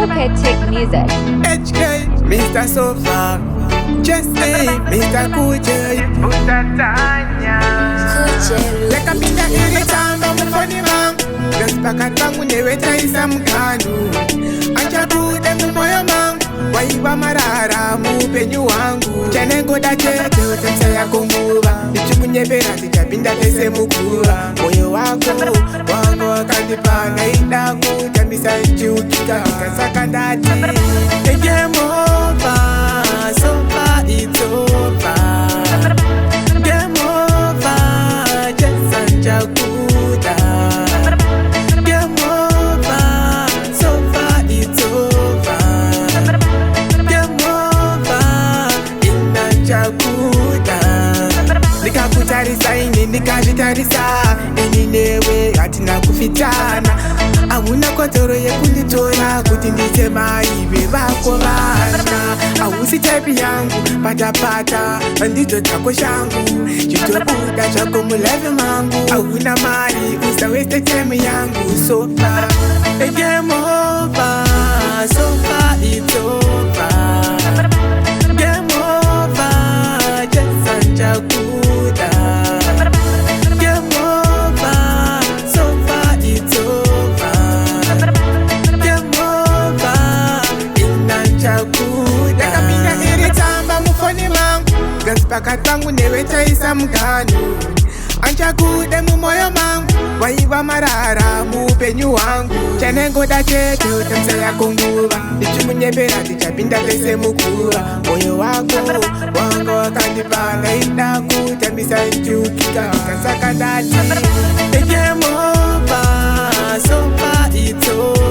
Locatic Music. HK, Mr. Sofa, Jesse, Mr. Kuche, yakapinda iri tamba mufoni mangu ngasipakati pangu newe taisa mukanu achabude mumoyo mangu waiva marara muupenyu hwangu chanengoda chete utamisa yako nguva ndichikunyepera tichapinda tese mukuva moyo wako wangu wakandipa naida kutambisa ichiukika ikasaka ndati game over, so far it's over. Game over, just anjakuda. Game over, so far it's over. Game over, inanjakuda. Nikakutarisa ini nikazvitarisa ini newe hatina kufitana hauna kotoro yekunditora kuti ndiite mai vevako vana hausi type yangu patapata ndidzo dzako shangu chitobuda zvako mulife mangu hauna mari usaweste time yangu sofa game over, so far it's over. Game over, just anjakuda. Game over, so far it's over. Game over, inanjakuda. Yakapinda iri tamba mufoni mangu ngasipakati pangu newe taisa mukanu anchakude mumoyo mangu waiva marara muupenyu hwangu chanengoda chete utamisa yako nguva ndichimunyepera tichapinda tese mukuva moyo wako wanga wakandipa naida kutambisa ichiukika ikasaka ndati game over, so far it's over.